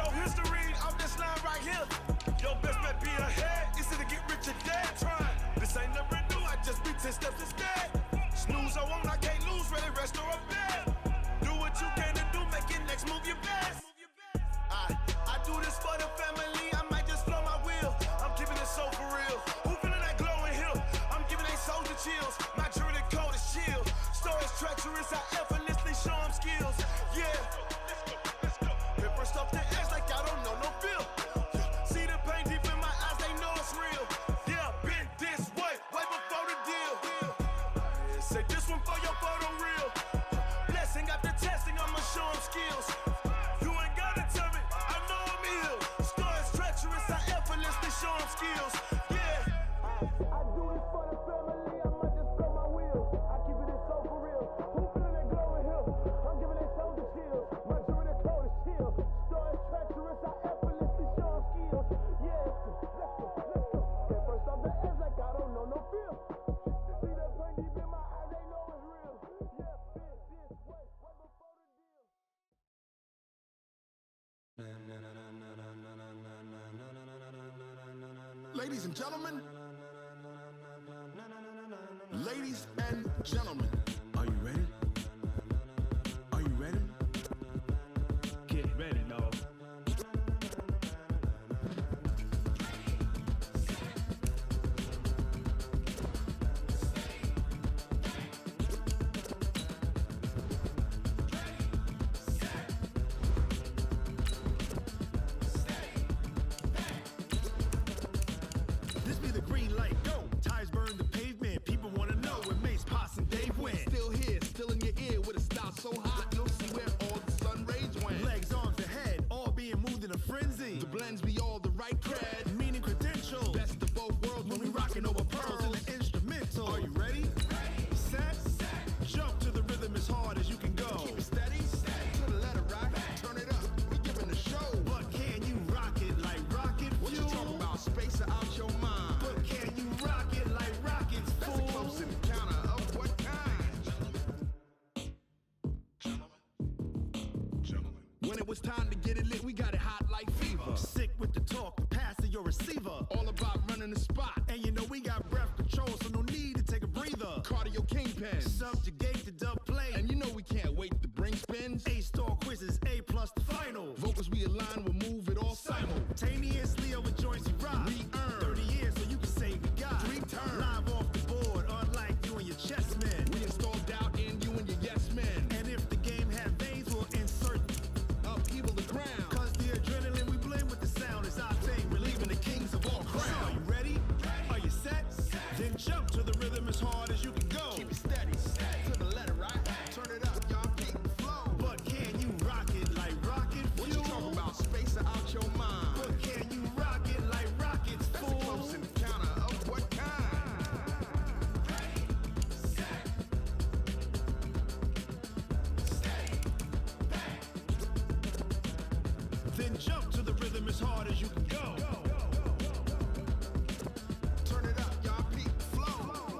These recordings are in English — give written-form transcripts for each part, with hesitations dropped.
No history off this line right here. Your best bet be ahead. It's to get rich or dead trying. This ain't never new, I just be 10 steps instead. Snooze, I won't, I can't lose, ready, rest or a bed. Do what you can to do, make your next move your best. I do this for the family, I might just flow my wheel. I'm keeping it so for real. Who feeling that glowing hill? I'm giving they soldier chills. My journey cold as chill. Stories treacherous, I effortlessly show them skills. Yeah, let's go. Hit first off the edge like I don't know no feel. See the pain deep in my eyes, they know it's real. Yeah, been this way before the deal. Say this one for your photo reel. Blessing after testing, I'ma show them skills. You ain't gotta tell me, I know I'm ill. Stories treacherous, I effortlessly show them skills. Yeah, I do this for the family, I might just blow my wheel. I keep it so for real. Who feeling that glowing hill? I'm giving they soldier chills. My journey cold as chill. Stories treacherous, I effortlessly show them skills. Yeah, let's go. Get first off the edge like I don't know no feel. See that pain deep in my eyes, they know it's real. Yeah, been this way before the deal. Ladies and gentlemen, ladies and gentlemen, are you ready? Are you ready? Get ready, dog. This be the green light, go. Tires burn the pavement, people wanna know where Mace, Poss, and Dave went. Still here, still in your ear with a style so hot, you'll see where all the sun rays went. Legs, arms, and head, all being moved in a frenzy. The blends be all the right cred. Meaning credentials, Best of both worlds when we rockin' over pearls in the instrumental. Are you ready? Set, jump to the rhythm as hard as you can go. Keep it steady, to the letter right. Turn it up, we giving the show. But can you rock it like rocket fuel? What you talking about? Space or out your mind? But can you rock it like rockets, That's a fool? close encounter of what kind? Gentlemen. When it was time to get it lit, we got it hot like fever. Sick with the talk, pass to your receiver. All about running the spot. And you know we got breath control, so no need to take a breather. Cardio kingpin. Subjugate the dub play. And you know we can't wait to bring spins. A-star quizzes, A+ the final. Vocals we align, we'll move it all Simultaneously over joints we rock. We earn 30 years so you can say we got 3 turns. live off the board, unlike you and your chess men. We install doubt in you and your yes men. And if the game had veins, we'll insert Upheaval the ground. cause the adrenaline we blend with the sound is our thing, relieving the kings of all crowns. Are you ready? Are you set? Then jump to the rhythm as hard as you can go. Keep it steady, to the letter right. Turn it up, y'all keep the flow. But can you rock it like rocket fuel? What you talking about? Space or out your mind? But can you rock it like rockets, That's a fool? close encounter of what kind? Then jump to the rhythm as hard as you can go. Turn it up, y'all peep the flow.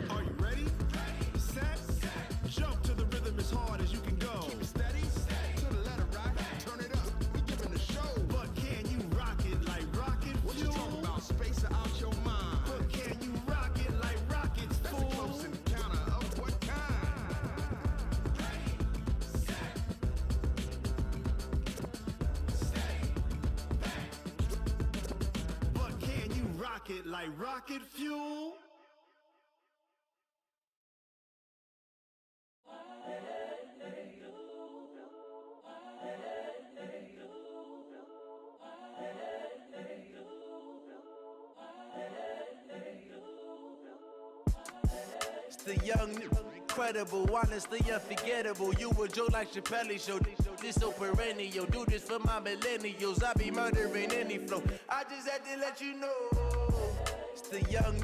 Are you ready? Set, jump to the rhythm as hard as you can go. Keep it steady, to the letter right. Turn it up, we giving the show. But can you rock it like rocket What you fuel? talking about? Space or out your mind? But can you rock it like rockets, That's a fool? close encounter of what kind? But can you rock it like rocket fuel? It's the young, incredible, honestly unforgettable. You a joke like Chappelle Show. This so perennial. Do this for my millennials. I be murdering any flow. I just had to let you know. It's the young,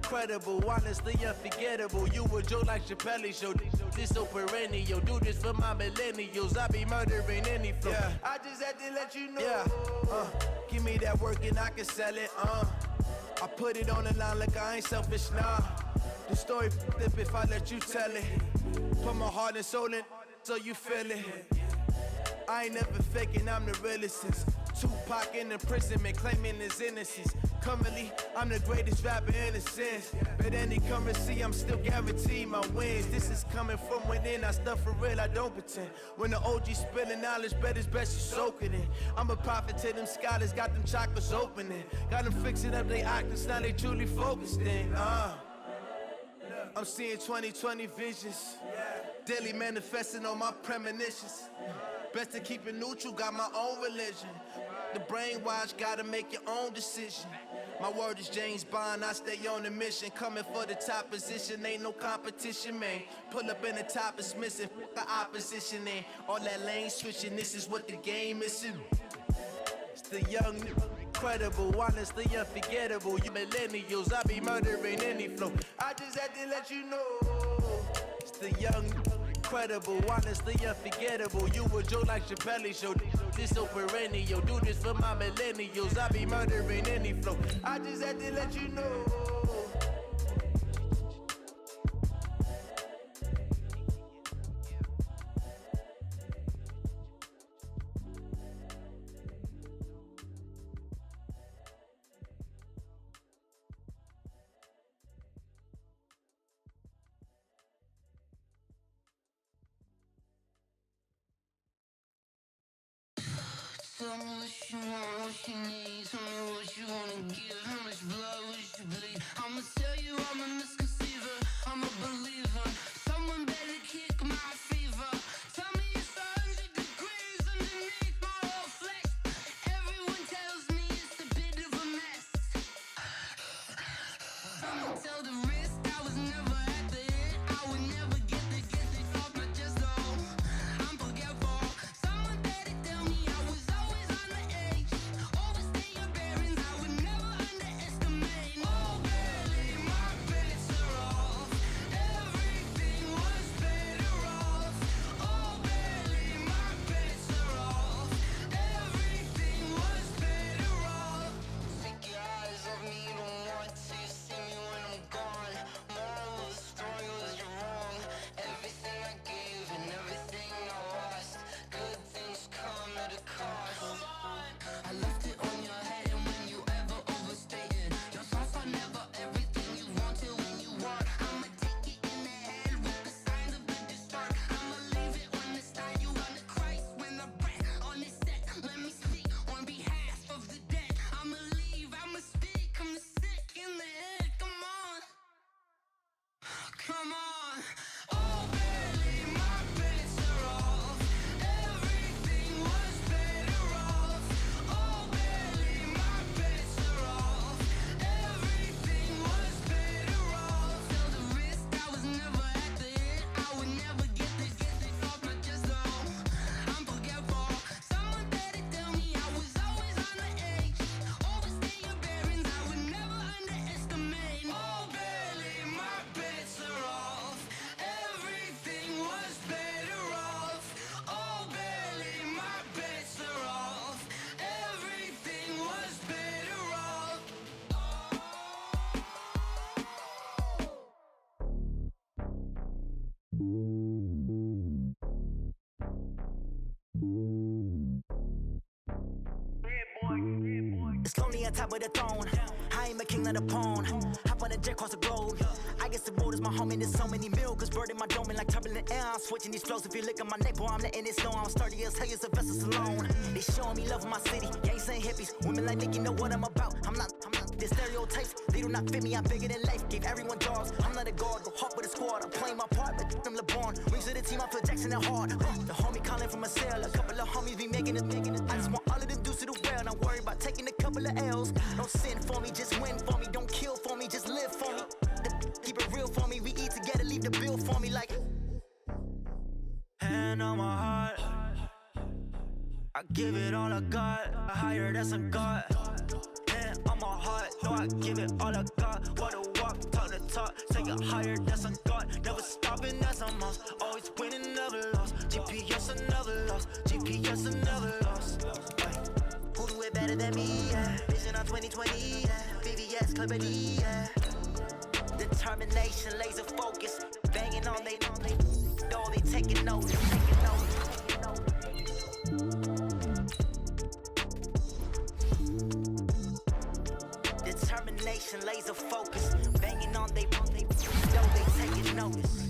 incredible, honestly unforgettable. You a joke like Chappelle show. This so perennial, do this for my millennials. I be murdering any flow. Yeah. I just had to let you know. Yeah. Give me that work and I can sell it. I put it on the line like I ain't selfish, nah. The story flip if I let you tell it. Put my heart and soul in so you feel it. I ain't never faking, I'm the realest since Tupac in imprisonment, claiming his innocence. Currently, I'm the greatest rapper in a sense. But any currency, I'm still guaranteed my wins. This is coming from within, I stuff for real, I don't pretend. When the OG spilling knowledge, bet it's best you soak it in. I'm a prophet to them scholars, got them chakras opening. Got them fixing up they octaves, now they truly focused in. I'm seeing 2020 visions. Daily manifesting on my premonitions. Best to keep it neutral, got my own religion. The brainwash, gotta make your own decision. My word is James Bond, I stay on a mission. Coming for the top position, ain't no competition, man. Pull up in the top is missing, the opposition ain't. All that lane switching, this is what the game is. It's the young, incredible, honestly unforgettable. You millennials, I be murdering any flow. I just had to let you know. It's the young, incredible, honestly unforgettable. You a joke like Chappelle show. This so perennial, do this for my millennials. I be murdering any flow. I just had to let you know. Tell me what you want, what you need. Tell me what you wanna give. How much blood would you bleed? I'ma tell you I'm a misconceiver. I'm a believer. Someone better kick my fever. Tell me it's 100 degrees underneath my whole flesh. Everyone tells me it's a bit of a mess. I'ma tell the risk I was never at the end. I would never get the off my chest though. I'm forgetful. Someone better tell me I was always on the edge. Overstay your bearings, I would never underestimate. Oh, barely my bets are off. Everything was better off. Oh, barely my bets are off. Everything was better off. Take your eyes off me, don't want to see me when I'm gone. Moral of the story was you're wrong. Everything I gave and everything I lost. Good things come at a cost. I left it on your head, and when you ever overstay it, your thoughts are never everything you wanted when you want. I'ma take it in the head with the signs of the distort. I'ma leave it on the side, you on the Christ when the breath on the set. Let me speak on behalf of the dead. I'ma leave, I'ma speak, I'm sick in the head. Come on, come on. Oh, barely my bets are off. Everything was better off. Oh, barely my bets are off. Everything was better off. Tell the risk I was never at the end. I would never get the off my chest though. I'm forgetful. Someone better tell me I was always on the edge. Overstay your bearings, I would never underestimate. Oh, barely my bets are off. Everything was better off. Oh, barely my bets are off. Everything was better off. It's lonely on top of the throne. I am a king, not a pawn. Hop on a jet across the globe. I guess the world is my home and there's so many miracles bird in my dome and like turbulent air. I'm switching these flows. If you look at my neck, boy, I'm letting it snow. I'm sturdy as hell as a vessel alone. They showing me love in my city. Gangs ain't hippies. Women like Nick, you know what I'm about. I'm not the stereotypes. They do not fit me. I'm bigger than life. Gave everyone dogs. I'm not a guard. Go hard with a squad. I'm playing my part, but I'm LeBron. Rings to the team. I feel Jackson and hard. The homie calling from a cell. A couple of homies be making it. I just want all of them dudes to do well. Not worry about taking a couple of L's. Don't sin for me, just win for me. Don't kill for me, just live for me. Keep it real for me. We eat together, leave the bill for me like. Hand on my heart, I give it all I got. I higher, that's a God. Hand on my heart, no, I give it all I got. What a walk, Nigga hired, that's a god. Never stopping, that's a must. Always winning, never lost. GPS, another loss. GPS, another loss. Who do it better than me? Yeah. Vision on 2020. Yeah. VVS, Clippity. Yeah. Determination, laser focus. Banging on they taking notes. Determination, laser focus. Banging on they taking notice.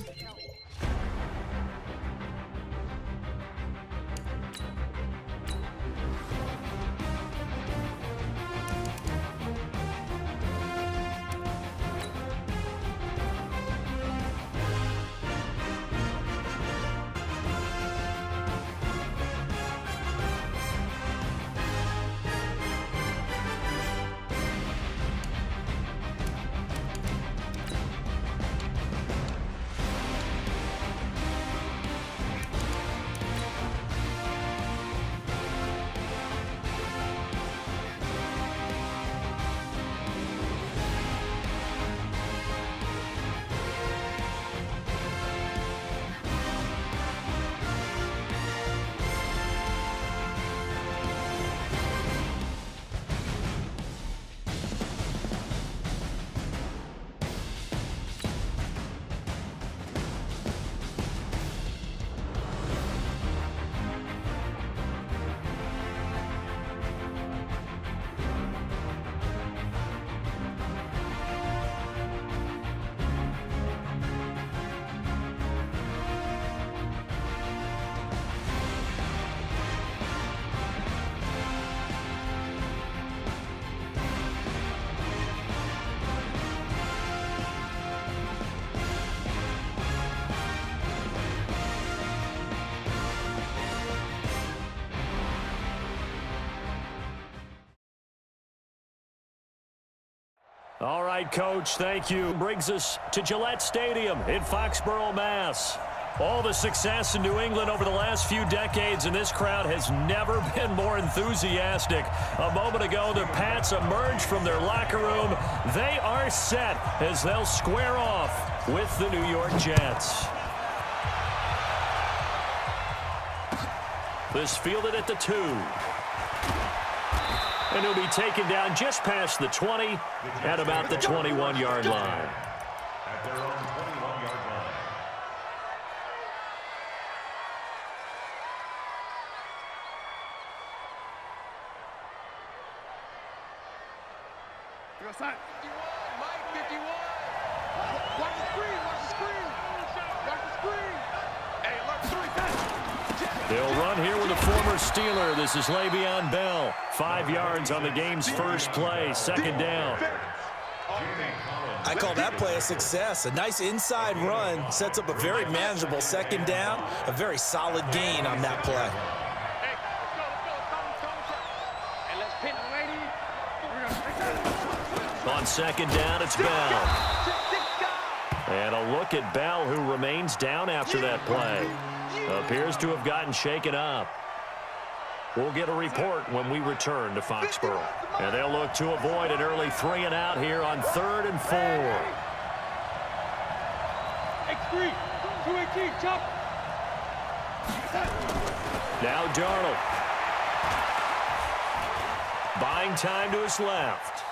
All right, Coach, thank you. Brings us to Gillette Stadium in Foxborough, Mass. All the success in New England over the last few decades, and this crowd has never been more enthusiastic. A moment ago, the Pats emerged from their locker room. They are set as they'll square off with the New York Jets. This fielded at the 2. And he'll be taken down just past the 20 at about the 21-yard line. At their own 21-yard line. Outside. 51, Mike, 51. Watch the screen, watch the screen. Watch the screen. Hey, look, 3 They'll run here with a former Steeler. This is Le'Veon Bell. 5 yards on the game's first play, second down. I call that play a success. A nice inside run sets up a very manageable second down. A very solid gain on that play. On second down, it's Bell. And a look at Bell, who remains down after that play. Appears to have gotten shaken up. We'll get a report when we return to Foxborough. And they'll look to avoid an early 3 and out here on 3rd and 4. X3, 218, jump. Now Darnold. Buying time to his left.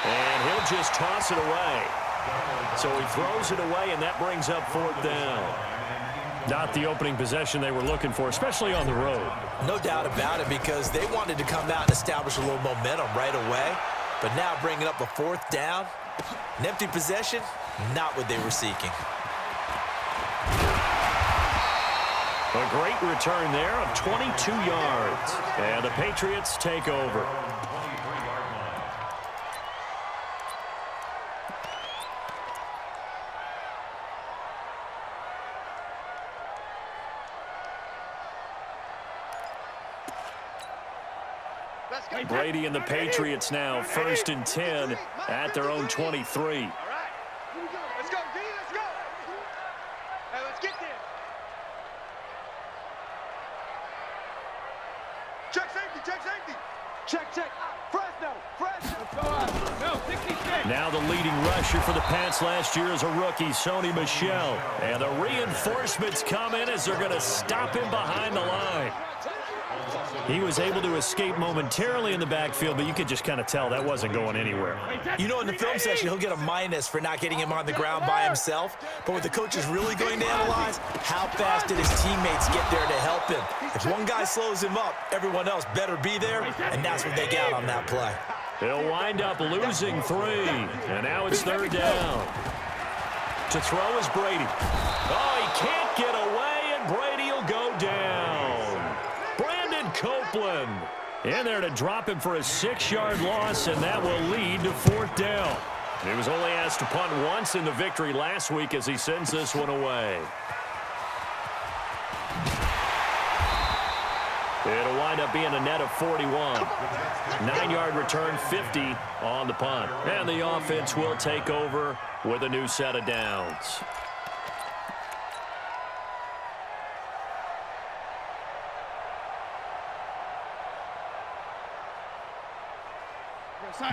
And he'll just toss it away. So he throws it away, and that brings up 4th down. Not the opening possession they were looking for, especially on the road. No doubt about it, because they wanted to come out and establish a little momentum right away. But now bringing up a 4th down, an empty possession, not what they were seeking. A great return there of 22 yards. And the Patriots take over. Brady and the Patriots now 1st and 10 at their own 23. All right. Let's go, D. Let's go. Hey, let's get there. Check safety. Check safety. Check. Press. Now the leading rusher for the Pats last year is a rookie, Sony Michel. And the reinforcements come in as they're going to stop him behind the line. He was able to escape momentarily in the backfield, but you could just kind of tell that wasn't going anywhere. You know, in the film session, he'll get a minus for not getting him on the ground by himself. But what the coach is really going to analyze, how fast did his teammates get there to help him? If one guy slows him up, everyone else better be there, and that's what they got on that play. He'll wind up losing 3, and now it's 3rd down. To throw is Brady. Oh, he can't get away, and Brady will go down. Copeland in there to drop him for a 6-yard loss, and that will lead to 4th down. He was only asked to punt once in the victory last week as he sends this one away. It'll wind up being a net of 41. 9-yard return, 50 on the punt. And the offense will take over with a new set of downs.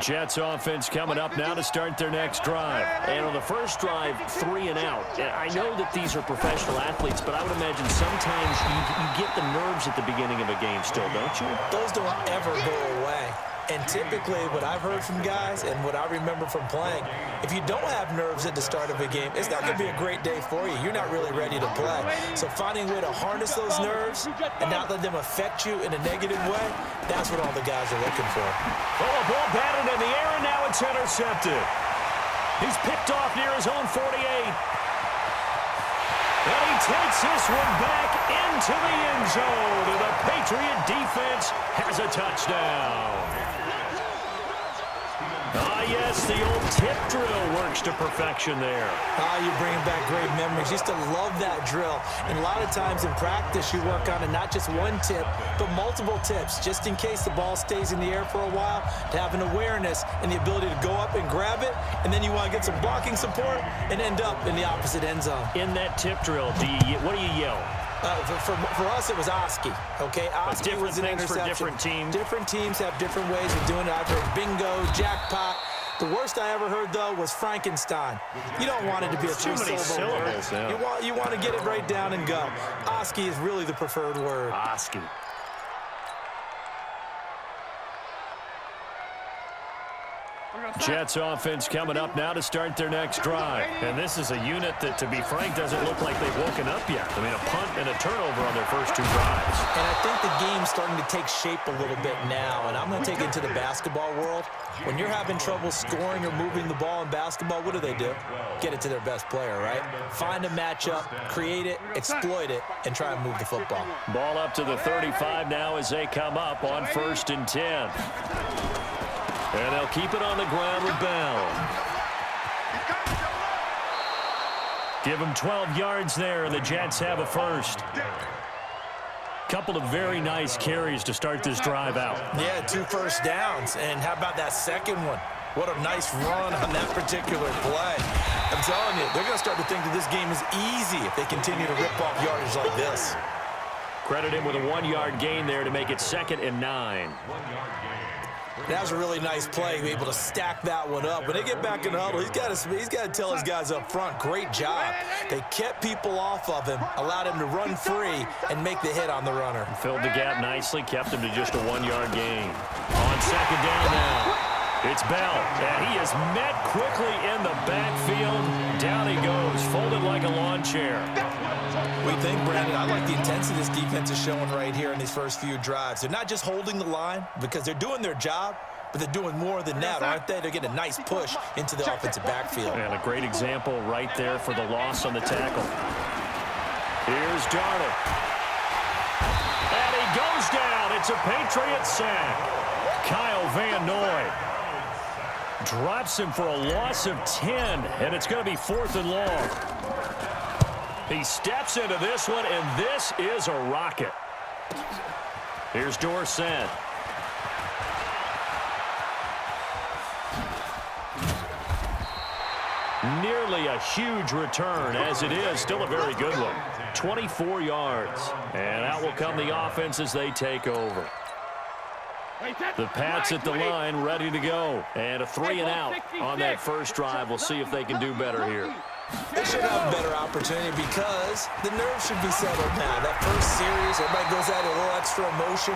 Jets offense coming up now to start their next drive. And on the first drive, 3 and out. And I know that these are professional athletes, but I would imagine sometimes you get the nerves at the beginning of a game still, don't you? Those don't ever go away. And typically, what I've heard from guys and what I remember from playing, if you don't have nerves at the start of a game, it's not going to be a great day for you. You're not really ready to play. So finding a way to harness those nerves and not let them affect you in a negative way, that's what all the guys are looking for. Oh, a ball batted in the air, and now it's intercepted. He's picked off near his own 48. And he takes this one back into the end zone. And the Patriot defense has a touchdown. Yes, the old tip drill works to perfection there. You're bringing back great memories. Used to love that drill. And a lot of times in practice, you work on it, not just one tip, but multiple tips, just in case the ball stays in the air for a while, to have an awareness and the ability to go up and grab it, and then you want to get some blocking support and end up in the opposite end zone. In that tip drill, what do you yell? For us, it was Oski. Okay, Oski was an interception. For different teams. Different teams have different ways of doing it. I've heard bingo, jackpot. The worst I ever heard, though, was Frankenstein. You don't want it to be a three-syllable word. Yeah. You want to get it right down and go. Oski is really the preferred word. Oski. Jets offense coming up now to start their next drive. And this is a unit that, to be frank, doesn't look like they've woken up yet. I mean, a punt and a turnover on their first 2 drives. And I think the game's starting to take shape a little bit now. And I'm going to take it to the basketball world. When you're having trouble scoring or moving the ball in basketball, what do? Get it to their best player, right? Find a matchup, create it, exploit it, and try and move the football. Ball up to the 35 now as they come up on 1st and 10. And they'll keep it on the ground with Bell. Give them 12 yards there, and the Jets have a first. Couple of very nice carries to start this drive out. Yeah, 2 first downs. And how about that second one? What a nice run on that particular play. I'm telling you, they're going to start to think that this game is easy if they continue to rip off yardage like this. Credit him with a 1-yard gain there to make it 2nd and 9. That was a really nice play, able to stack that one up. When they get back in the huddle, he's got to tell his guys up front, great job. They kept people off of him, allowed him to run free and make the hit on the runner. Filled the gap nicely, kept him to just a 1-yard gain. On 2nd down now, it's Bell, and he is met quickly in the backfield. Down he goes, folded like a lawn chair. What do you think, Brandon? I like the intensity this defense is showing right here in these first few drives. They're not just holding the line because they're doing their job, but they're doing more than that, aren't they? They're getting a nice push into the offensive backfield. And a great example right there for the loss on the tackle. Here's Darnold. And he goes down. It's a Patriot sack. Kyle Van Noy drops him for a loss of 10, and it's going to be 4th and long. He steps into this one, and this is a rocket. Here's Dorsett. Nearly a huge return, as it is still a very good one. 24 yards. And out will come the offense as they take over. The Pats at the line, ready to go. And a 3 and out on that first drive. We'll see if they can do better here. They should have a better opportunity because the nerves should be settled now. That first series, everybody goes out a little extra emotion.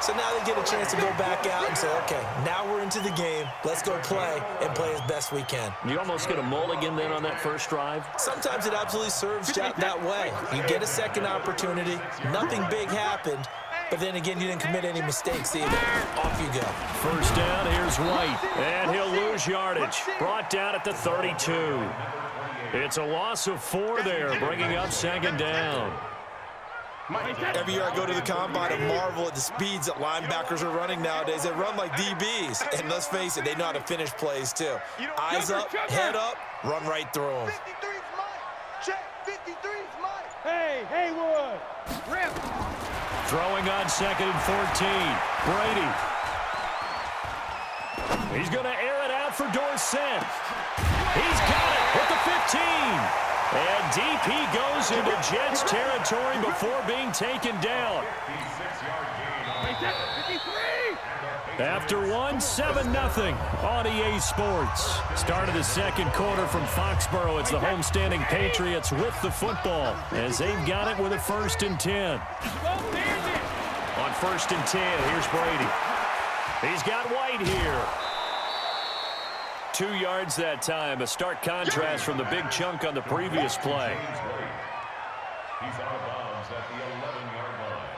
So now they get a chance to go back out and say, okay, now we're into the game. Let's go play and play as best we can. You almost get a mulligan then on that first drive? Sometimes it absolutely serves that way. You get a second opportunity. Nothing big happened. But then again, you didn't commit any mistakes either. Off you go. First down, here's White. And he'll lose yardage. Brought down at the 32. It's a loss of 4 there, bringing up second down. Every year I go to the combine and marvel at the speeds that linebackers are running nowadays. They run like DBs. And let's face it, they know how to finish plays too. Eyes up, head up, run right through them. 53's mine. Check, 53's mine. Hey, Haywood. Rip. Throwing on 2nd and 14. Brady. He's going to air it out for Dorsett. He's got it at the 15. And deep he goes into Jets territory before being taken down. After 7-0 on EA Sports. Start of the second quarter from Foxborough. It's the homestanding Patriots with the football as they've got it with a 1st and 10. On 1st and 10, here's Brady. He's got White here. 2 yards that time, a stark contrast from the big chunk on the previous play. He's out of bounds at the 11-yard line.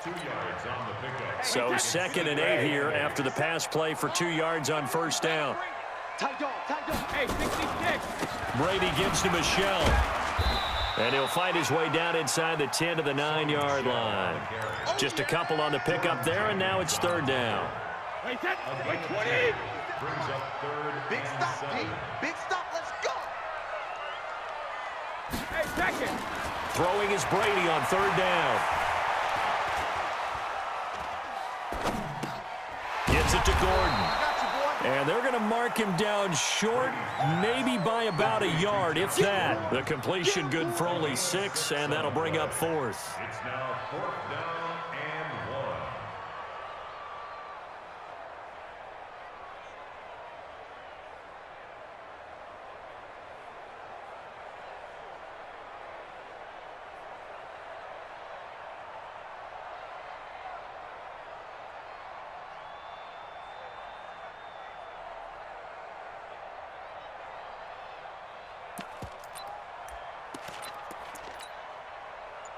2 yards on the pickup. So 2nd and 8 here after the pass play for 2 yards on first down. Hey, 66. Brady gives to Michelle. And he'll fight his way down inside the 10 to the 9-yard line. Just a couple on the pickup there, and now it's 3rd down. Wait, 20. Brings up 3rd. Big stop, Pete. Big stop. Let's go. Hey, 2nd. Throwing is Brady on 3rd down. Gives it to Gordon. And they're going to mark him down short, maybe by about a yard, if that. The completion good for only 6, and that'll bring up 4th. It's now 4th down and 1.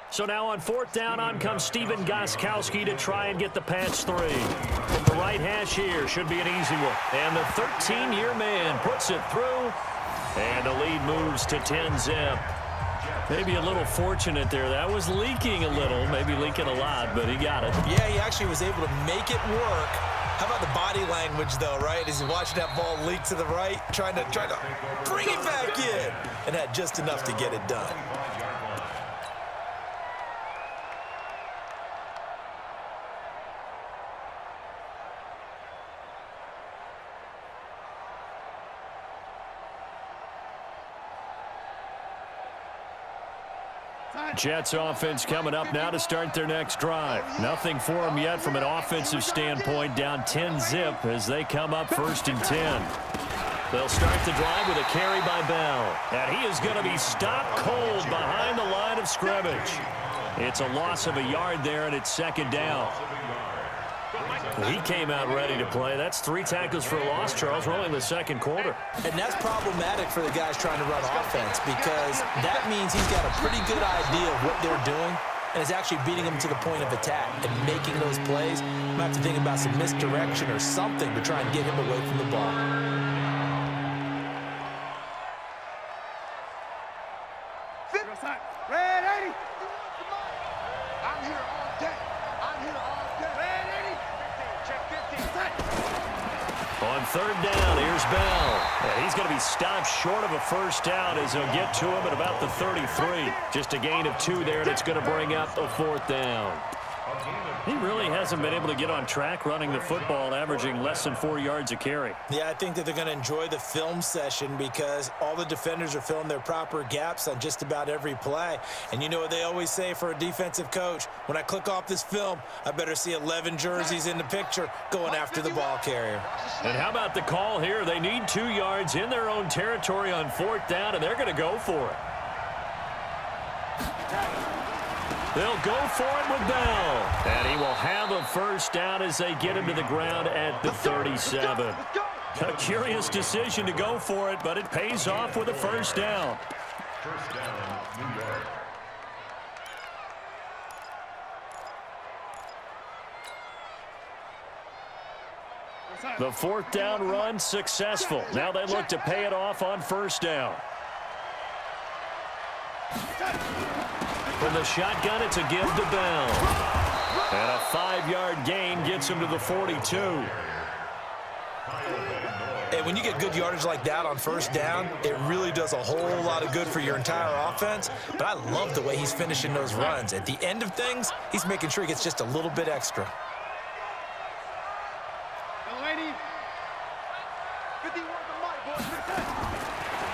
So now on 4th down, on comes Steven Gostkowski to try and get the Pats 3. From the right hash here, should be an easy one. And the 13-year man puts it through, and the lead moves to 10-zip. Maybe a little fortunate there. That was leaking a little, maybe leaking a lot, but he got it. Yeah, he actually was able to make it work. How about the body language, though, right? As he watched that ball leak to the right, trying to bring it back in, and had just enough to get it done. Jets offense coming up now to start their next drive. Nothing for them yet from an offensive standpoint, down 10-zip as they come up 1st and 10. They'll start the drive with a carry by Bell. And he is going to be stopped cold behind the line of scrimmage. It's a loss of a yard there, and it's 2nd down. He came out ready to play. That's 3 tackles for a loss, Charles. We're only in the second quarter. And that's problematic for the guys trying to run offense because that means he's got a pretty good idea of what they're doing and is actually beating them to the point of attack and making those plays. You might have to think about some misdirection or something to try and get him away from the ball. Red 80. I'm here all day. I'm here all day. Red 80. Check 15. On 3rd down, here's Bell. And he's going to be stopped short of a first down as he'll get to him at about the 33. Just a gain of 2 there, and it's going to bring up a 4th down. He really hasn't been able to get on track running the football, averaging less than 4 yards a carry. Yeah, I think that they're going to enjoy the film session because all the defenders are filling their proper gaps on just about every play. And you know what they always say for a defensive coach? When I click off this film, I better see 11 jerseys in the picture going after the ball carrier. And how about the call here? They need 2 yards in their own territory on 4th down, and they're going to go for it. They'll go for it with Bell. And he will have a first down as they get him to the ground at the 37. A curious decision to go for it, but it pays off with a first down. First down, New York. The 4th down run successful. Now they look to pay it off on first down. From the shotgun, it's a give to Bell. And a 5-yard gain gets him to the 42. And when you get good yardage like that on first down, it really does a whole lot of good for your entire offense. But I love the way he's finishing those runs. At the end of things, he's making sure he gets just a little bit extra.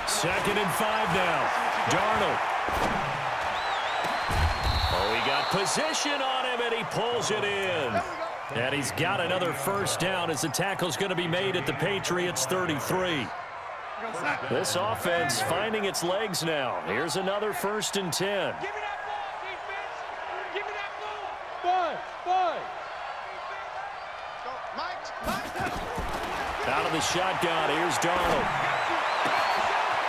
Second and 5 now. Darnold. Oh, he got position on him, and he pulls it in. And he's got another first down as the tackle's going to be made at the Patriots' 33. This offense finding its legs now. Here's another 1st and 10. Give me that ball, defense. Give me that ball. Out of the shotgun, here's Darnold.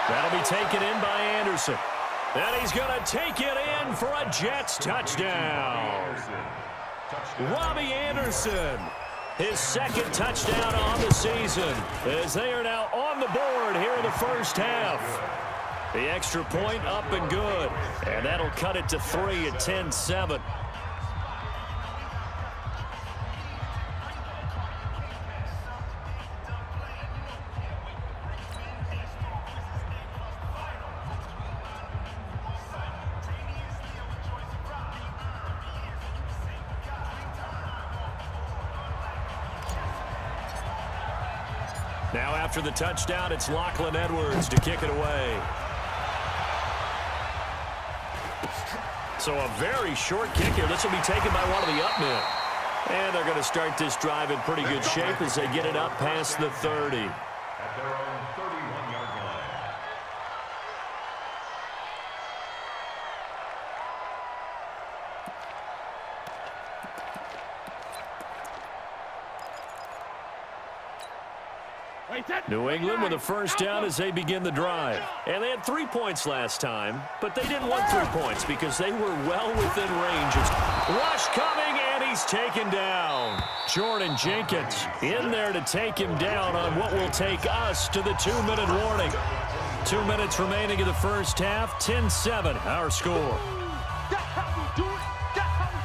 That'll be taken in by Anderson. And he's going to take it in for a Jets touchdown. Robbie Anderson, his 2nd touchdown on the season, as they are now on the board here in the first half. The extra point up and good, and that'll cut it to 3 at 10-7. Now after the touchdown, it's Lachlan Edwards to kick it away. So a very short kick here. This will be taken by one of the up men. And they're going to start this drive in pretty good shape as they get it up past the 30. At their own 31-yard line. New England with a first down as they begin the drive. And they had 3 points last time, but they didn't want 3 points because they were well within range. It's rush coming, and he's taken down. Jordan Jenkins in there to take him down on what will take us to the 2-minute warning. 2 minutes remaining in the first half, 10-7 our score.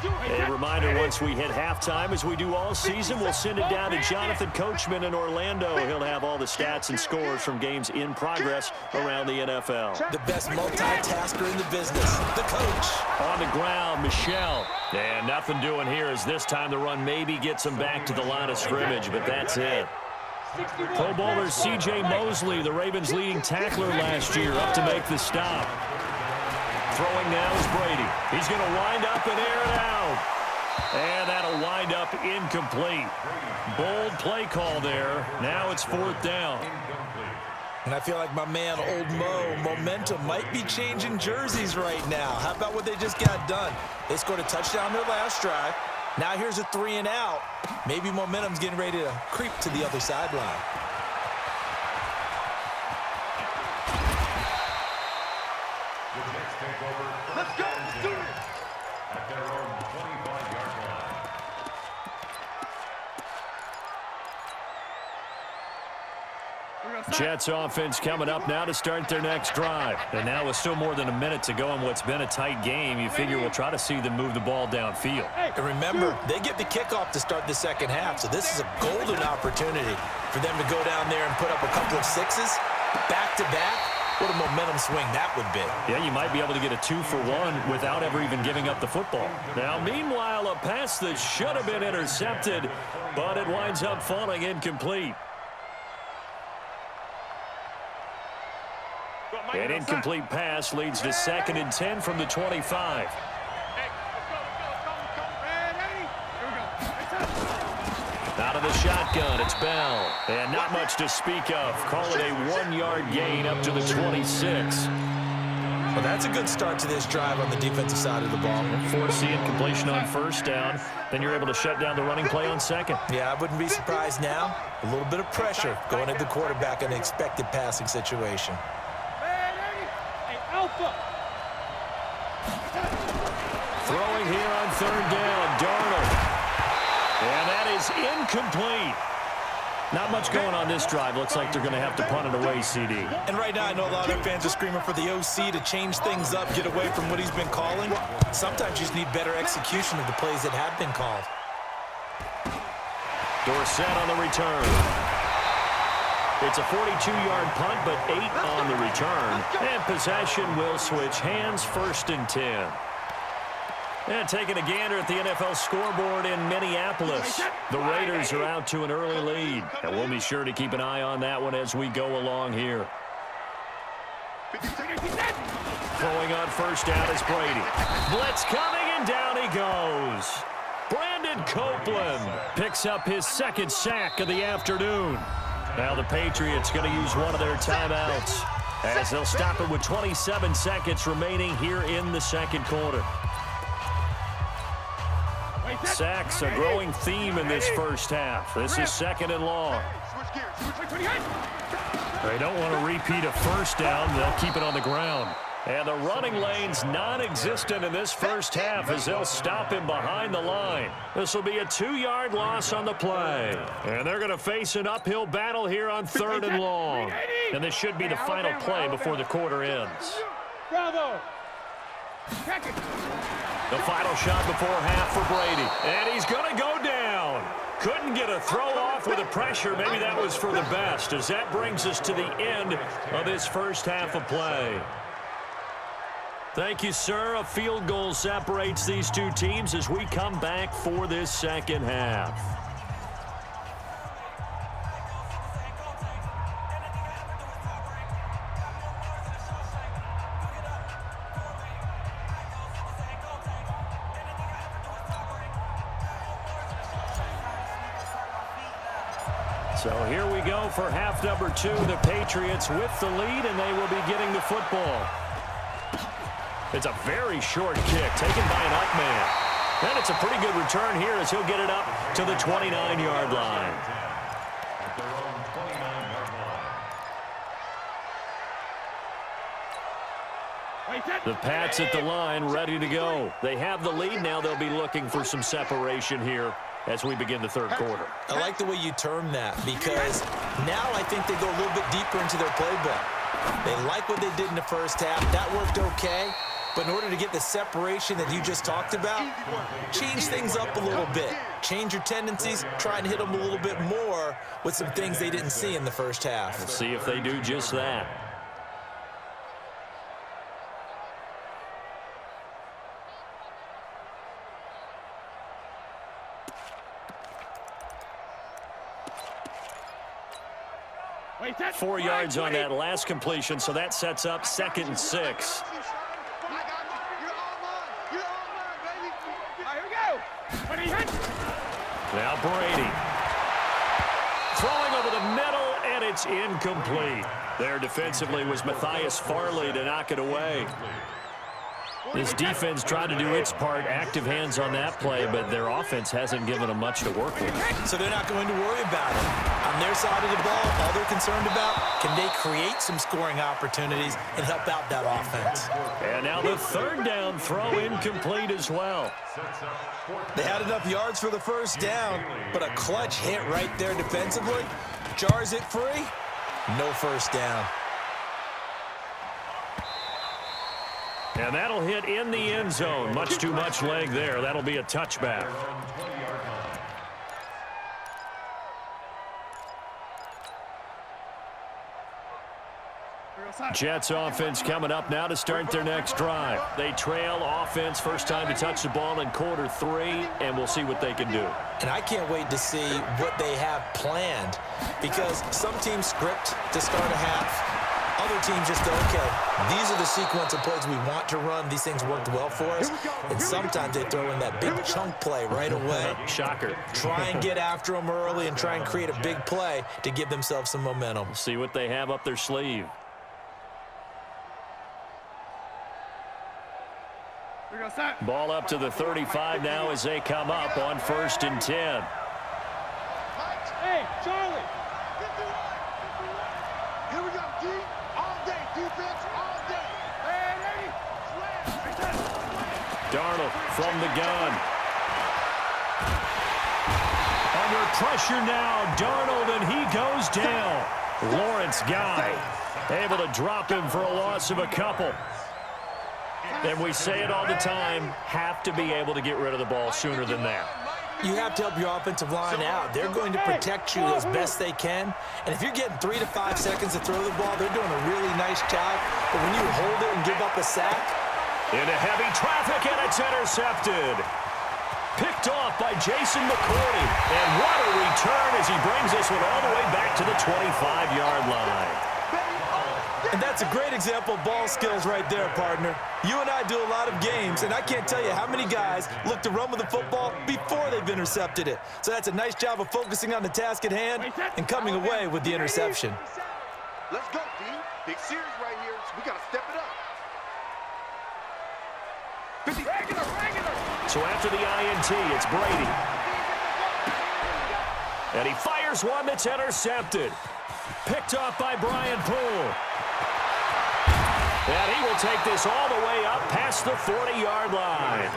A reminder, once we hit halftime, as we do all season, we'll send it down to Jonathan Coachman in Orlando. He'll have all the stats and scores from games in progress around the NFL. The best multitasker in the business, the coach. On the ground, Michelle. And nothing doing here as this time the run maybe gets him back to the line of scrimmage, but that's it. Pro Bowler C.J. Mosley, the Ravens' leading tackler last year, up to make the stop. Throwing now is Brady. He's going to wind up and air it out. And that'll wind up incomplete. Bold play call there. Now it's 4th down. And I feel like my man, Old Mo, momentum might be changing jerseys right now. How about what they just got done? They scored a touchdown their last drive. Now here's a 3 and out. Maybe momentum's getting ready to creep to the other sideline. Let's go. Let's do it. At their own 25-yard line. Jets offense coming up now to start their next drive. And now with still more than a minute to go in what's been a tight game, you figure we'll try to see them move the ball downfield. And remember, they get the kickoff to start the second half, so this is a golden opportunity for them to go down there and put up a couple of 6s back-to-back What a momentum swing that would be. Yeah, you might be able to get a 2-for-1 without ever even giving up the football. Now, meanwhile, a pass that should have been intercepted, but it winds up falling incomplete. An incomplete pass leads to 2nd and 10 from the 25. Out of the shotgun, it's Bell. And not much to speak of. Call it a 1-yard gain up to the 26. Well, that's a good start to this drive on the defensive side of the ball. Force the incompletion on 1st down. Then you're able to shut down the running play on 2nd. Yeah, I wouldn't be surprised now. A little bit of pressure going at the quarterback in an expected passing situation. Throwing here on 3rd down, Darnold. And that is incomplete. Not much going on this drive. Looks like they're going to have to punt it away, CD. And right now, I know a lot of their fans are screaming for the OC to change things up, get away from what he's been calling. Sometimes you just need better execution of the plays that have been called. Dorsett on the return. It's a 42-yard punt, but 8 on the return. And possession will switch hands, 1st and 10. And taking a gander at the NFL scoreboard in Minneapolis. The Raiders are out to an early lead. And we'll be sure to keep an eye on that one as we go along here. Throwing on 1st down is Brady. Blitz coming, and down he goes. Brandon Copeland picks up his 2nd sack of the afternoon. Now the Patriots going to use one of their timeouts as they'll stop it with 27 seconds remaining here in the 2nd quarter. Sacks, a growing theme in this 1st half. This is 2nd and long. They don't want to repeat a 1st down. They'll keep it on the ground. And the running lane's non-existent in this 1st half as they'll stop him behind the line. This will be a 2-yard loss on the play. And they're going to face an uphill battle here on 3rd and long. And this should be the final play before the quarter ends. Bravo! The final shot before half for Brady. And he's going to go down. Couldn't get a throw off with the pressure. Maybe that was for the best, as that brings us to the end of this 1st half of play. Thank you, sir. A field goal separates these two teams as we come back for this 2nd half. So here we go for half number 2. The Patriots with the lead, and they will be getting the football. It's a very short kick taken by an up man. And it's a pretty good return here as he'll get it up to the 29-yard line. The Pats at the line, ready to go. They have the lead now. They'll be looking for some separation here as we begin the 3rd quarter. I like the way you term that, because now I think they go a little bit deeper into their playbook. They like what they did in the 1st half. That worked okay. But in order to get the separation that you just talked about, change things up a little bit. Change your tendencies. Try and hit them a little bit more with some things they didn't see in the 1st half. We'll see if they do just that. Wait, 4 yards on that last completion, so that sets up 2nd and 6. Now Brady. Throwing over the middle, and it's incomplete. There defensively was Matthias Farley to knock it away. This defense tried to do its part, active hands on that play, but their offense hasn't given them much to work with. So they're not going to worry about it. On their side of the ball, all they're concerned about, can they create some scoring opportunities and help out that offense? And now the 3rd down throw incomplete as well. They had enough yards for the 1st down, but a clutch hit right there defensively. Jars it free, no 1st down. And that'll hit in the end zone. Much too much leg there. That'll be a touchback. Jets offense coming up now to start their next drive. They trail offense, first time to touch the ball in quarter 3, and we'll see what they can do. And I can't wait to see what they have planned, because some teams script to start a half. Other teams just go, okay, these are the sequence of plays we want to run. These things worked well for us. And sometimes they throw in that big chunk play right away. Shocker. Try and get after them early and try and create a big play to give themselves some momentum. See what they have up their sleeve. Ball up to the 35 now as they come up on 1st and 10. Hey, Charlie. Here we go, D. All day, defense, all day. Darnold from the gun. Under pressure now, Darnold, and he goes down. Lawrence Guy able to drop him for a loss of a couple. And we say it all the time, have to be able to get rid of the ball sooner than that. You have to help your offensive line out. They're going to protect you as best they can. And if you're getting 3 to 5 seconds to throw the ball, they're doing a really nice job. But when you hold it and give up a sack. Into heavy traffic, and it's intercepted. Picked off by Jason McCourty. And what a return as he brings this one all the way back to the 25-yard line. And that's a great example of ball skills right there, partner. You and I do a lot of games, and I can't tell you how many guys look to run with the football before they've intercepted it. So that's a nice job of focusing on the task at hand and coming away with the interception. Let's go, D. Big series right here, so we got to step it up. So after the INT, it's Brady. And he fires one that's intercepted. Picked off by Brian Poole. And he will take this all the way up past the 40-yard line.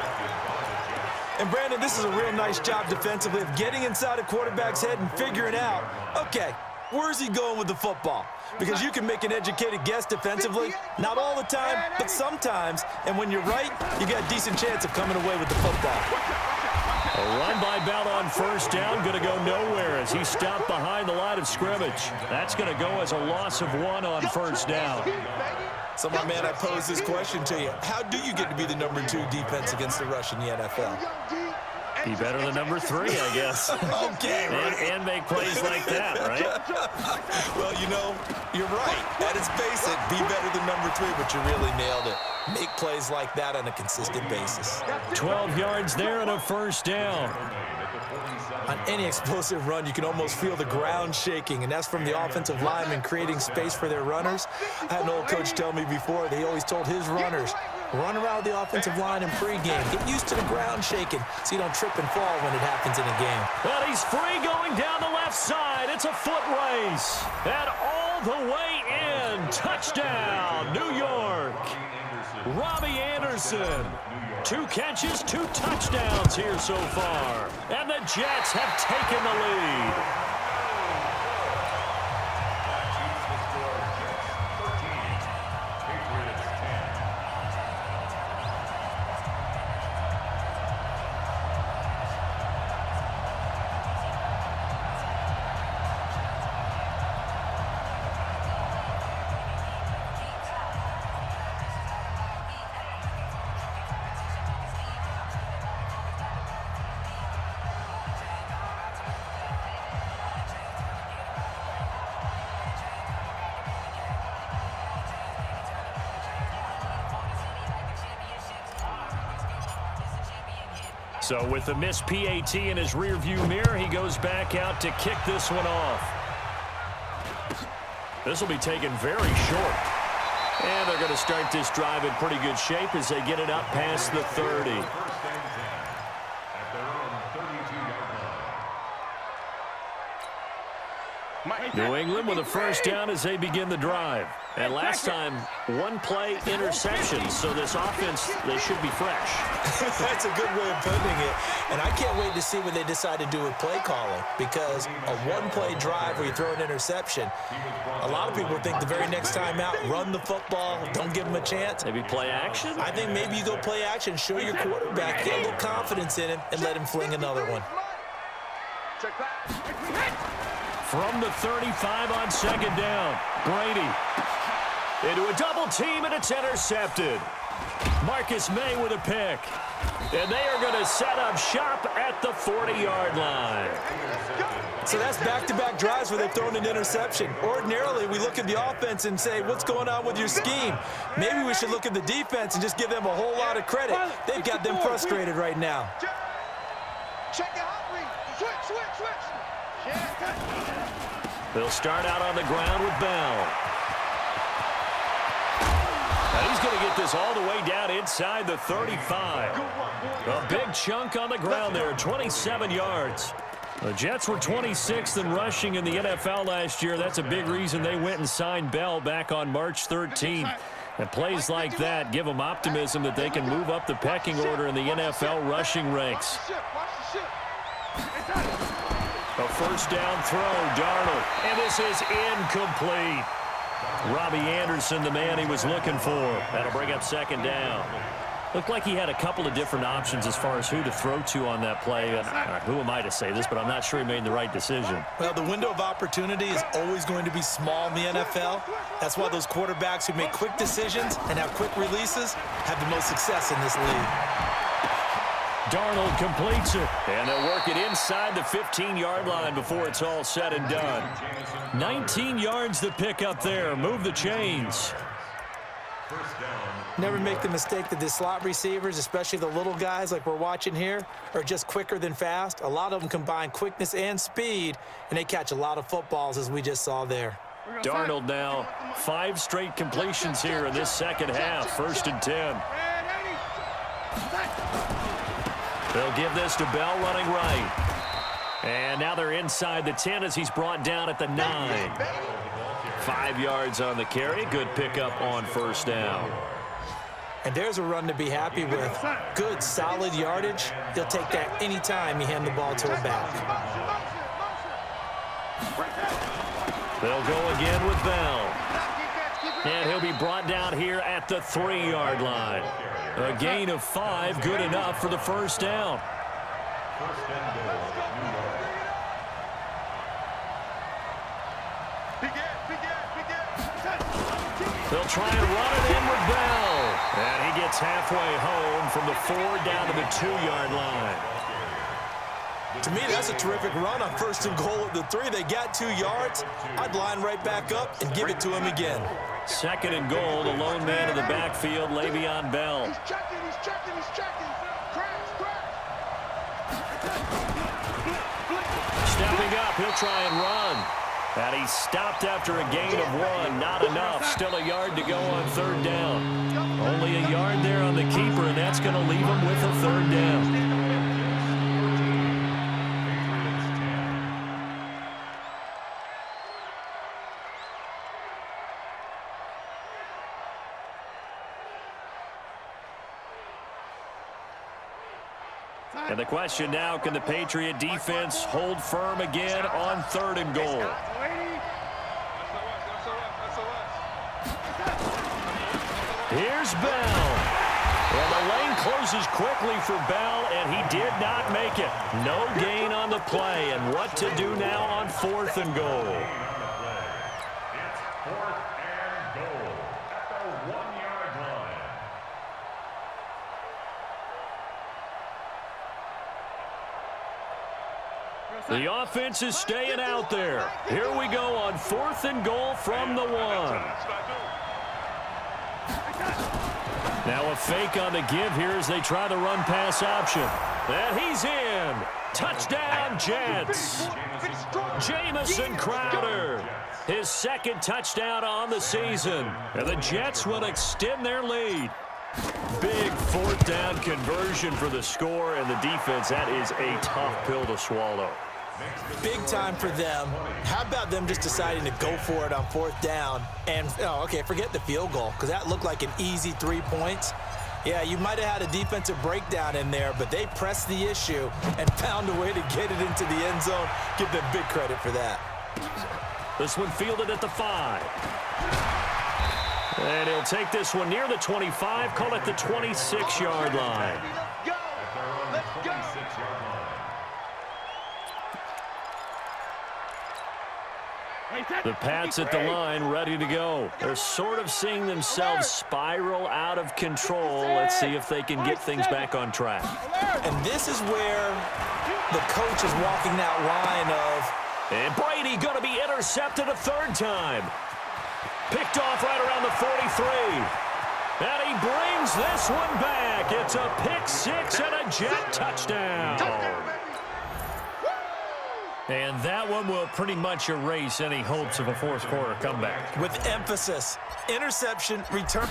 And, Brandon, this is a real nice job defensively of getting inside a quarterback's head and figuring out, okay, where's he going with the football? Because you can make an educated guess defensively, not all the time, but sometimes. And when you're right, you got a decent chance of coming away with the football. A run by Bell on 1st down, going to go nowhere as he stopped behind the line of scrimmage. That's going to go as a loss of 1 on 1st down. So, my man, I pose this question to you. How do you get to be the number 2 defense against the rush in the NFL? Be better than number 3, I guess. Okay, right. And make plays like that, right? Well, you know, you're right. At its basic, be better than number 3, but you really nailed it. Make plays like that on a consistent basis. 12 yards there and a 1st down. On any explosive run, you can almost feel the ground shaking, and that's from the offensive linemen creating space for their runners. I had an old coach tell me before, they always told his runners, run around the offensive line in pregame. Get used to the ground shaking so you don't trip and fall when it happens in a game. And he's free going down the left side. It's a foot race. And all the way in. Touchdown, New York. Robbie Anderson. 2 catches, 2 touchdowns here so far. And the Jets have taken the lead. So with the missed PAT in his rearview mirror, he goes back out to kick this one off. This will be taken very short. And they're going to start this drive in pretty good shape as they get it up past the 30. New England with a 1st down as they begin the drive. And last time, 1 play interception. So this offense, they should be fresh. That's a good way of putting it. And I can't wait to see what they decide to do with play calling, because a 1-play drive where you throw an interception, a lot of people think the very next time out, run the football, don't give them a chance. Maybe play action? I think maybe you go play action, show your quarterback, get a little confidence in him, and let him fling another one. From the 35 on 2nd down, Brady. Into a double team, and it's intercepted. Marcus May with a pick. And they are going to set up shop at the 40-yard line. So that's back-to-back drives where they've thrown an interception. Ordinarily, we look at the offense and say, what's going on with your scheme? Maybe we should look at the defense and just give them a whole lot of credit. They've got them frustrated right now. Check the hot read. Switch. They'll start out on the ground with Bell. And he's going to get this all the way down inside the 35. A big chunk on the ground there, 27 yards. The Jets were 26th in rushing in the NFL last year. That's a big reason they went and signed Bell back on March 13th. And plays like that give them optimism that they can move up the pecking order in the NFL rushing ranks. A first down throw, Darnold, and this is incomplete. Robbie Anderson, the man he was looking for. That'll bring up second down. Looked like he had a couple of different options as far as who to throw to on that play. And who am I to say this, but I'm not sure he made the right decision. Well, the window of opportunity is always going to be small in the NFL. That's why those quarterbacks who make quick decisions and have quick releases have the most success in this league. Darnold completes it, and they'll work it inside the 15-yard line before it's all said and done. 19 yards to pick up there. Move the chains. Never make the mistake that the slot receivers, especially the little guys like we're watching here, are just quicker than fast. A lot of them combine quickness and speed, and they catch a lot of footballs, as we just saw there. Darnold now 5 straight completions here in this second half. 1st and 10. They'll give this to Bell running right. And now they're inside the 10 as he's brought down at the 9. 5 yards on the carry. Good pickup on first down. And there's a run to be happy with. Good, solid yardage. He'll take that anytime you hand the ball to a back. They'll go again with Bell. And he'll be brought down here at the 3-yard line. A gain of 5, good enough for the first down. They'll try and run it in with Bell. And he gets halfway home from the 4 down to the 2-yard line. To me, that's a terrific run on 1st and goal at the 3. They got 2 yards. I'd line right back up and give it to him again. 2nd and goal, the lone man in the backfield, Le'Veon Bell. He's checking. Stepping up, he'll try and run. And he stopped after a gain of 1. Not enough. Still a yard to go on 3rd down. Only a yard there on the keeper, and that's going to leave him with a 3rd down. And the question now, can the Patriot defense hold firm again on 3rd and goal? Here's Bell. And the lane closes quickly for Bell, and he did not make it. No gain on the play. And what to do now on 4th and goal? It's 4th and goal at the 1-yard line. The offense is staying out there. Here we go on 4th and goal from the 1. Now a fake on the give here as they try the run-pass option. And he's in. Touchdown, Jets. Jamison Crowder. His 2nd touchdown on the season. And the Jets will extend their lead. Big 4th down conversion for the score, and the defense, that is a tough pill to swallow. Big time for them. How about them just deciding to go for it on 4th down? And, forget the field goal, because that looked like an easy 3 points. Yeah, you might have had a defensive breakdown in there, but they pressed the issue and found a way to get it into the end zone. Give them big credit for that. This one fielded at the 5. And he'll take this one near the 25, call it the 26-yard line. Let's go. The Pats at the line, ready to go. They're sort of seeing themselves spiral out of control. Let's see if they can get things back on track. And this is where the coach is walking that line of... And Brady going to be intercepted a third time. Picked off right around the 43. And he brings this one back. It's a pick six and a jet touchdown. And that one will pretty much erase any hopes of a fourth quarter comeback. With emphasis, interception, return.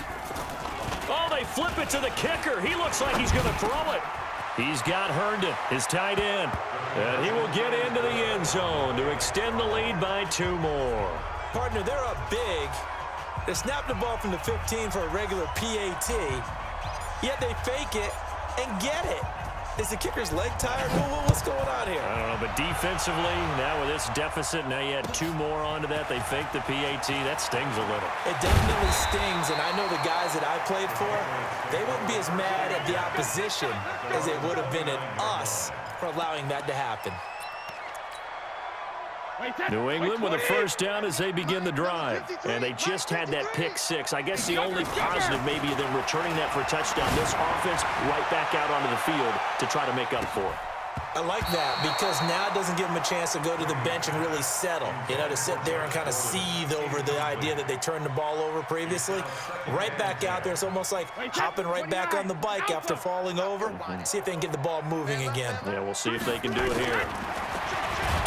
Oh, they flip it to the kicker. He looks like he's going to throw it. He's got Herndon, his tight end. And he will get into the end zone to extend the lead by 2 more. Partner, they're up big. They snap the ball from the 15 for a regular PAT, yet they fake it and get it. Is the kicker's leg tired? What's going on here? I don't know, but defensively, now with this deficit, now you add 2 more onto that. They fake the PAT. That stings a little. It definitely stings, and I know the guys that I played for, they wouldn't be as mad at the opposition as they would have been at us for allowing that to happen. New England with a first down as they begin the drive. And they just had that pick six. I guess the only positive maybe of them returning that for a touchdown. This offense right back out onto the field to try to make up for it. I like that because now it doesn't give them a chance to go to the bench and really settle. You know, to sit there and kind of seethe over the idea that they turned the ball over previously. Right back out there. It's almost like hopping right back on the bike after falling over. See if they can get the ball moving again. Yeah, we'll see if they can do it here.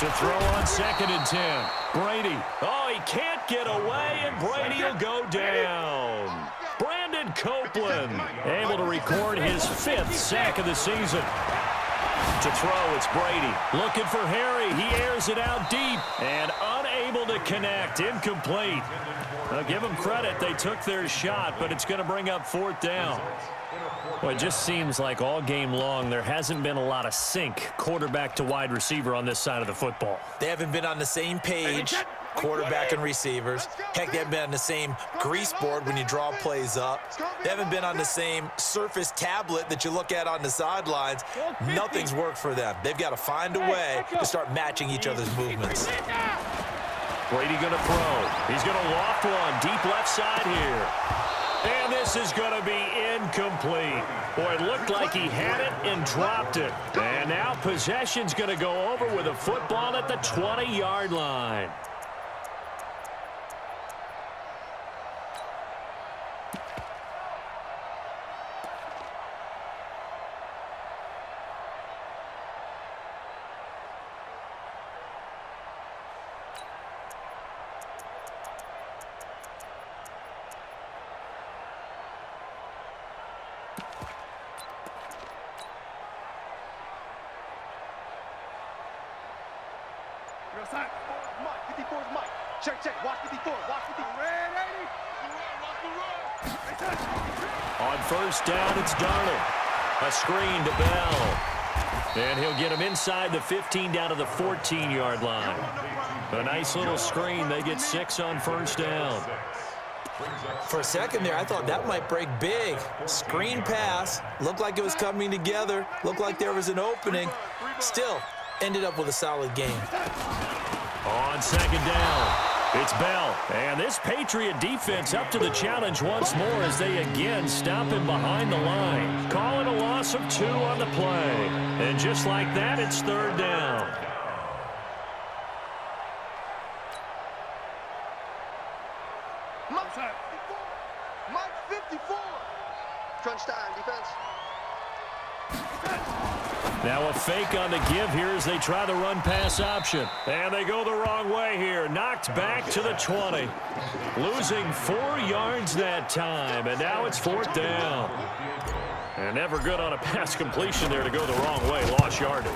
To throw on 2nd and 10. Brady. Oh, he can't get away, and Brady will go down. Brandon Copeland able to record his 5th sack of the season. To throw, it's Brady. Looking for Harry. He airs it out deep and unable to connect. Incomplete. Now, give them credit. They took their shot, but it's going to bring up 4th down. Well, it just seems like all game long there hasn't been a lot of sync quarterback to wide receiver on this side of the football. They haven't been on the same page, quarterback and receivers. Heck, they haven't been on the same grease board when you draw plays up. They haven't been on the same Surface tablet that you look at on the sidelines. Nothing's worked for them. They've got to find a way to start matching each other's movements. Brady going to throw. He's going to loft one deep left side here. And this is going to be incomplete. Boy, it looked like he had it and dropped it. And now possession's going to go over with a football at the 20-yard line. Mike, 54 is Mike. Check. Watch 54. Watch 54. On first down, it's Darnold. A screen to Bell. And he'll get him inside the 15 down to the 14-yard line. A nice little screen. They get 6 on first down. For a second there, I thought that might break big. Screen pass. Looked like it was coming together. Looked like there was an opening. Still, ended up with a solid game. On second down, it's Bell. And this Patriot defense up to the challenge once more as they again stop him behind the line. Calling a loss of 2 on the play. And just like that, it's 3rd down. Mike 54. Crunch time, defense. Now a fake on the give here as they try the run-pass option. And they go the wrong way here. Knocked back to the 20. Losing 4 yards that time. And now it's 4th down. And never good on a pass completion there to go the wrong way. Lost yardage.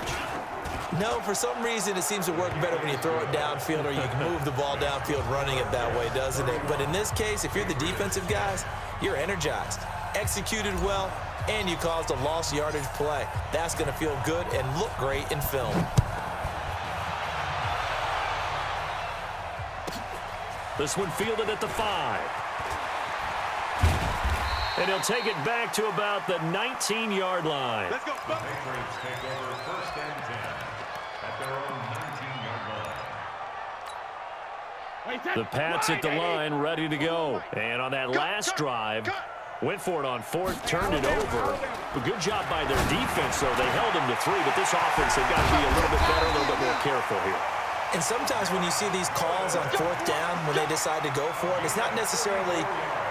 No, for some reason it seems to work better when you throw it downfield or you can move the ball downfield running it that way, doesn't it? But in this case, if you're the defensive guys, you're energized, executed well, and you caused a lost yardage play. That's going to feel good and look great in film. This one fielded at the 5. And he'll take it back to about the 19-yard line. Let's go. Patriots take over 1st and 10 at their own 19-yard line. The Pats at the line, ready to go. And on that last drive, went for it on fourth, turned it over. A good job by their defense, though. They held them to 3, but this offense, they've got to be a little bit better, a little bit more careful here. And sometimes when you see these calls on fourth down, when they decide to go for it, it's not necessarily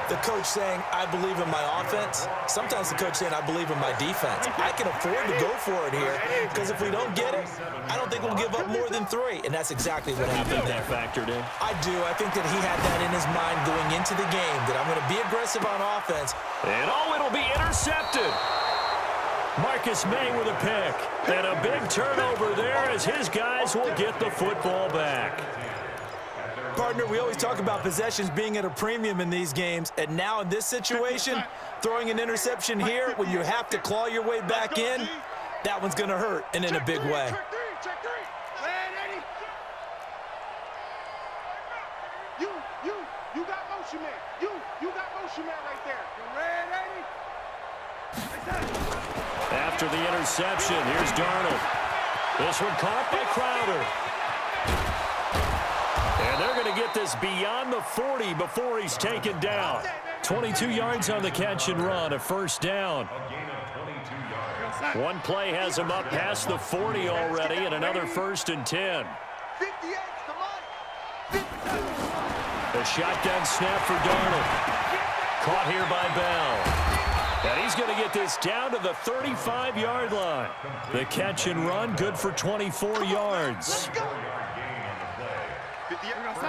the coach saying, I believe in my offense. Sometimes the coach saying, I believe in my defense. I can afford to go for it here because if we don't get it, I don't think we'll give up more than 3. And that's exactly what happened there. That factored in? I do. I think that he had that in his mind going into the game, that I'm going to be aggressive on offense. And it'll be intercepted. Marcus May with a pick. And a big turnover there as his guys will get the football back. Partner, we always talk about possessions being at a premium in these games, and now in this situation, throwing an interception here when you have to claw your way back in, that one's going to hurt, and in a big way. You got motion man. You got motion man right there. After the interception, here's Darnold. This one caught by Crowder. And they're going to get this beyond the 40 before he's taken down. 22 yards on the catch and run, a first down. One play has him up past the 40 already, and another 1st and 10. The shotgun snap for Darnold. Caught here by Bell. And he's going to get this down to the 35-yard line. The catch and run, good for 24 yards.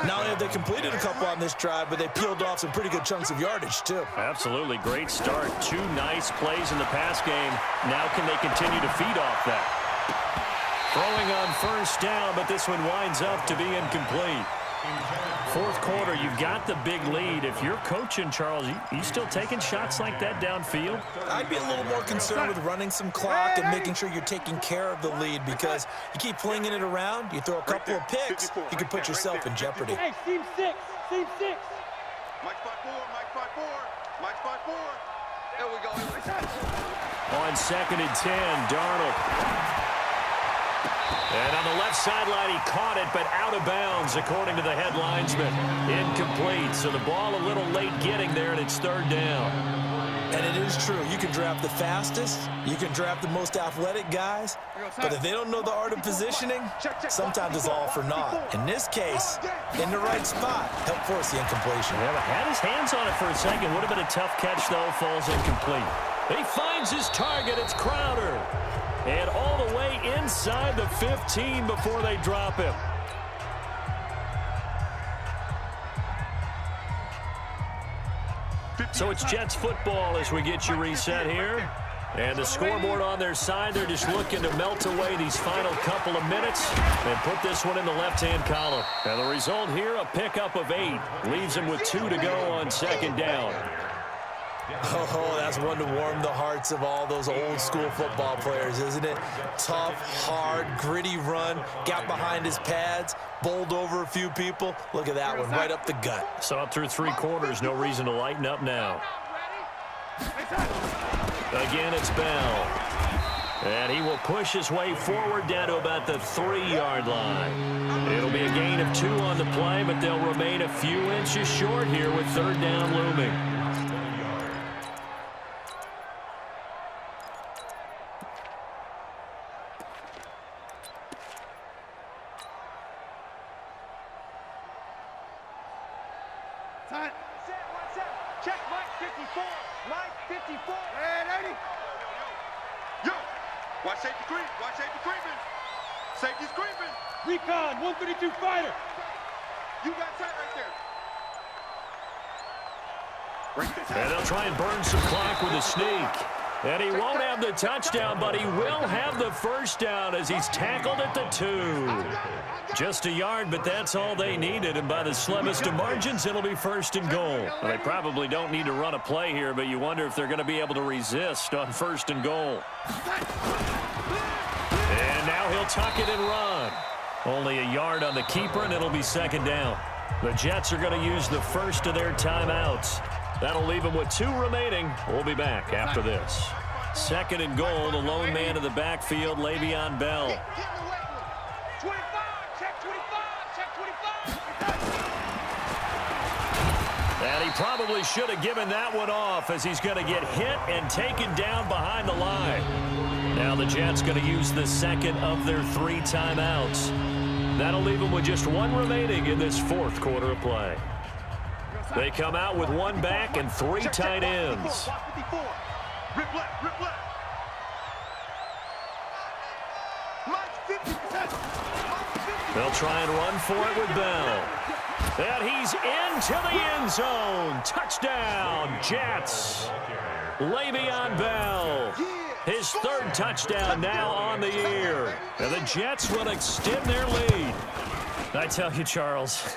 Not only have they completed a couple on this drive, but they peeled off some pretty good chunks of yardage, too. Absolutely. Great start. 2 nice plays in the pass game. Now can they continue to feed off that? Throwing on first down, but this one winds up to be incomplete. Fourth quarter, you've got the big lead. If you're coaching, Charles, you still taking shots like that downfield? I'd be a little more concerned with running some clock and making sure you're taking care of the lead, because you keep flinging it around, you throw a couple of picks, you can put yourself in jeopardy. Hey, team 6. Mike 5-4, Mike 5-4, Mike 5-4. There we go. On 2nd and 10, Darnold. And on the left sideline, he caught it, but out of bounds, according to the head linesman. Incomplete, so the ball a little late getting there, and it's 3rd down. And it is true. You can draft the fastest, you can draft the most athletic guys, but if they don't know the art of positioning, sometimes it's all for naught. In this case, in the right spot, help force the incompletion. Yeah, but had his hands on it for a second. Would have been a tough catch, though. Falls incomplete. He finds his target. It's Crowder. And all the way inside the 15 before they drop him. So it's Jets football as we get you reset here. And the scoreboard on their side, they're just looking to melt away these final couple of minutes and put this one in the left-hand column. And the result here, a pickup of 8. Leaves them with 2 to go on 2nd down. Oh, that's one to warm the hearts of all those old school football players, isn't it? Tough, hard, gritty run, got behind his pads, bowled over a few people. Look at that one, right up the gut. Saw it through 3 quarters, no reason to lighten up now. Again, it's Bell. And he will push his way forward down to about the 3-yard line. It'll be a gain of 2 on the play, but they'll remain a few inches short here with 3rd down looming. Check Mike 54. Mike 54. And 80. Yo. Watch safety creep. Watch safety creeping. Safety's creeping. Recon 132 fighter. You got tight right there. And they'll try and burn some clock with a sneak. And he won't have the touchdown, but he will have the first down as he's tackled at the 2. Just a yard, but that's all they needed. And by the slimmest of margins, it'll be 1st and goal. Well, they probably don't need to run a play here, but you wonder if they're going to be able to resist on 1st and goal. And now he'll tuck it and run. Only a yard on the keeper, and it'll be 2nd down. The Jets are going to use the first of their timeouts. That'll leave them with 2 remaining. We'll be back after this. 2nd and goal, the lone man in the backfield, Le'Veon Bell. And he probably should have given that one off as he's going to get hit and taken down behind the line. Now the Jets going to use the second of their 3 timeouts. That'll leave them with just 1 remaining in this 4th quarter of play. They come out with 1 back and 3 tight ends. Rip left, rip left. They'll try and run for it with Bell. And he's into the end zone. Touchdown, Jets. Le'Veon Bell. His 3rd touchdown now on the year. And the Jets will extend their lead. I tell you, Charles,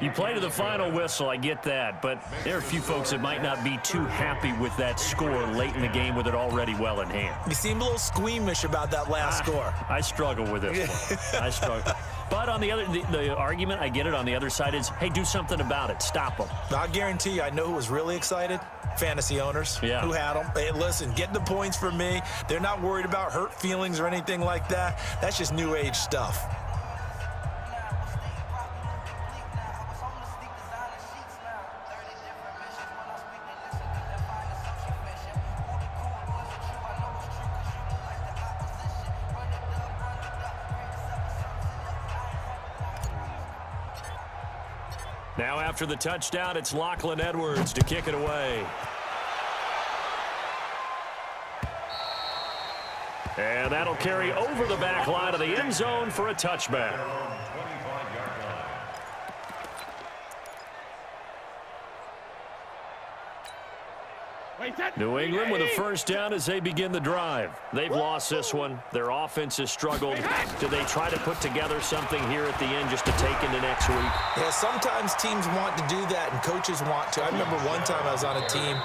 you play to the final whistle, I get that, but there are a few folks that might not be too happy with that score late in the game with it already well in hand. You seem a little squeamish about that last score. I struggle with this one. I struggle. But on the other, the argument, I get it, on the other side is, hey, do something about it. Stop them. I guarantee you, I know who was really excited. Fantasy owners who had them. Hey, listen, get the points for me. They're not worried about hurt feelings or anything like that. That's just new age stuff. Now after the touchdown, it's Lachlan Edwards to kick it away. And that'll carry over the back line of the end zone for a touchback. New England with a first down as they begin the drive. They've lost this one. Their offense has struggled. Do they try to put together something here at the end just to take into next week? Yeah, sometimes teams want to do that and coaches want to. I remember one time I was on a team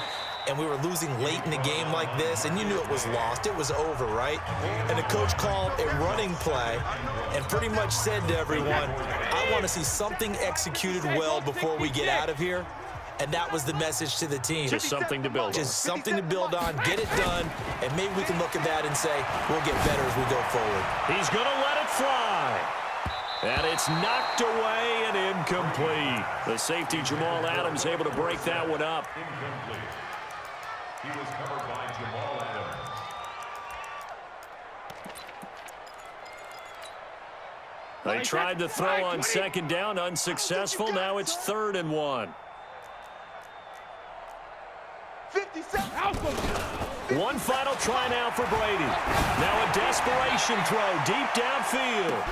and we were losing late in the game like this, and you knew it was lost. It was over, right? And the coach called a running play and pretty much said to everyone, I want to see something executed well before we get out of here. And that was the message to the team. Just something to build on. Just something to build on, get it done, and maybe we can look at that and say, we'll get better as we go forward. He's going to let it fly. And it's knocked away and incomplete. The safety, Jamal Adams, able to break that one up. Incomplete. He was covered by Jamal Adams. They tried to throw on second down, unsuccessful. Now it's 3rd and 1. 57. One final try now for Brady. Now a desperation throw deep downfield.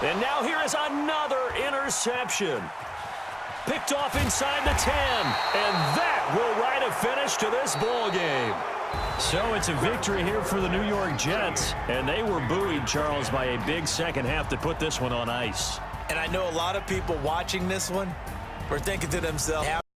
And now here is another interception. Picked off inside the 10. And that will write a finish to this ball game. So it's a victory here for the New York Jets. And they were buoyed, Charles, by a big second half to put this one on ice. And I know a lot of people watching this one were thinking to themselves,